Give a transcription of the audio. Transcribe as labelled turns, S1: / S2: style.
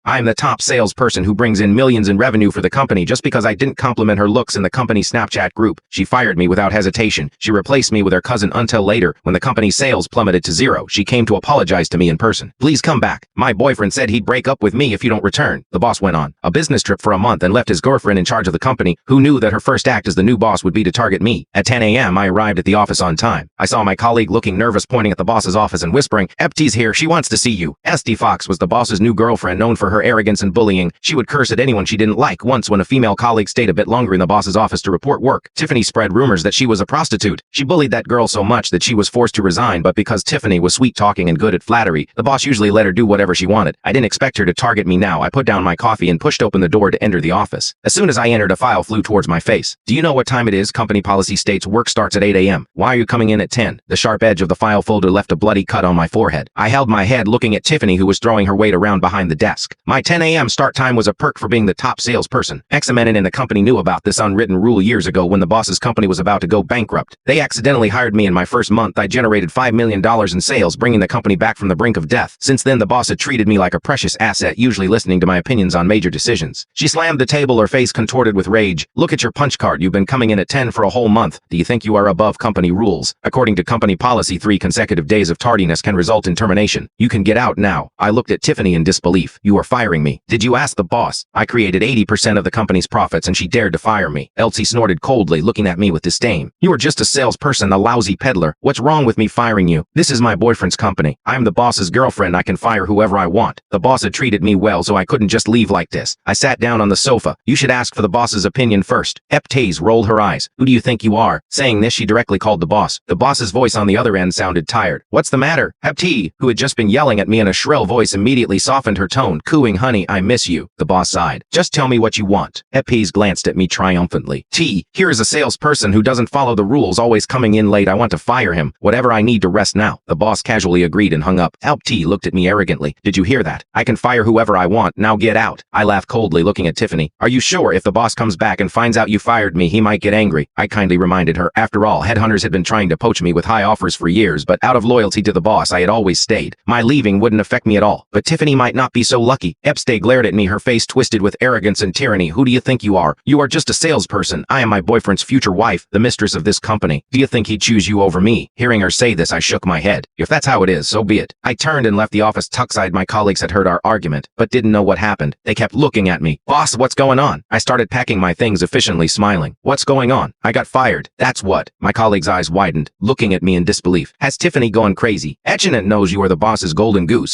S1: I'm the top salesperson who brings in millions in revenue for the company just because I didn't compliment her looks in the company Snapchat group. She fired me without hesitation. She replaced me with her cousin until later, when the company's sales plummeted to zero. She came to apologize to me in person. Please come back. My boyfriend said he'd break up with me if you don't return. The boss went on a business trip for a month and left his girlfriend in charge of the company, who knew that her first act as the new boss would be to target me. At 10 a.m. I arrived at the office on time. I saw my colleague looking nervous, pointing at the boss's office and whispering, "FT's here, she wants to see you." SD Fox was the boss's new girlfriend, known for her arrogance and bullying. She would curse at anyone she didn't like. Once, when a female colleague stayed a bit longer in the boss's office to report work, Tiffany spread rumors that she was a prostitute. She bullied that girl so much that she was forced to resign, but because Tiffany was sweet-talking and good at flattery, the boss usually let her do whatever she wanted. I didn't expect her to target me now. I put down my coffee and pushed open the door to enter the office. As soon as I entered, a file flew towards my face. "Do you know what time it is? Company policy states work starts at 8 a.m. Why are you coming in at 10? The sharp edge of the file folder left a bloody cut on my forehead. I held my head, looking at Tiffany, who was throwing her weight around behind the desk. My 10 a.m. start time was a perk for being the top salesperson. Ex-men in the company knew about this unwritten rule years ago when the boss's company was about to go bankrupt. They accidentally hired me. In my first month, I generated $5 million in sales, bringing the company back from the brink of death. Since then, the boss had treated me like a precious asset, usually listening to my opinions on major decisions. She slammed the table, her face contorted with rage. "Look at your punch card. You've been coming in at 10 for a whole month. Do you think you are above company rules? According to company policy, 3 consecutive days of tardiness can result in termination. You can get out now." I looked at Tiffany in disbelief. "You are firing me? Did you ask the boss? I created 80% of the company's profits and she dared to fire me." Elsie snorted coldly, looking at me with disdain. "You are just a salesperson, a lousy peddler. What's wrong with me firing you? This is my boyfriend's company. I'm the boss's girlfriend. I can fire whoever I want. The boss had treated me well, so I couldn't just leave like this." I sat down on the sofa. "You should ask for the boss's opinion first." Eptase rolled her eyes. "Who do you think you are?" Saying this, she directly called the boss. The boss's voice on the other end sounded tired. "What's the matter?" Eptee, who had just been yelling at me in a shrill voice, immediately softened her tone, cooing, "Honey, I miss you." The boss sighed. "Just tell me what you want." Eptese glanced at me triumphantly. "Here is a salesperson who doesn't follow the rules, always coming in late. I want to fire him. Whatever, I need to rest now." The boss casually agreed and hung up. Eptee looked at me arrogantly. "Did you hear that? I can fire whoever I want. Now get out." I laughed coldly, looking at Tiffany. "Are you sure? If the boss comes back and finds out you fired me, he might get angry." I kindly reminded her. After all, headhunters had been trying to poach me with high offers for years, but out of loyalty to the boss, I had always stayed. My leaving wouldn't affect me at all. But Tiffany might not be so lucky. Epstay glared at me, her face twisted with arrogance and tyranny. "Who do you think you are? You are just a salesperson. I am my boyfriend's future wife, the mistress of this company. Do you think he'd choose you over me?" Hearing her say this, I shook my head. If that's how it is, so be it. I turned and left the office. Tuckside, my colleagues had heard our argument, but didn't know what happened. They kept looking at me. "Boss, what's going on?" I started packing my things, efficiently smiling. "What's going on? I got fired." "That's what?" My colleague's eyes widened, looking at me in disbelief. "Has Tiffany gone crazy? Etchinant knows you are the boss's golden goose.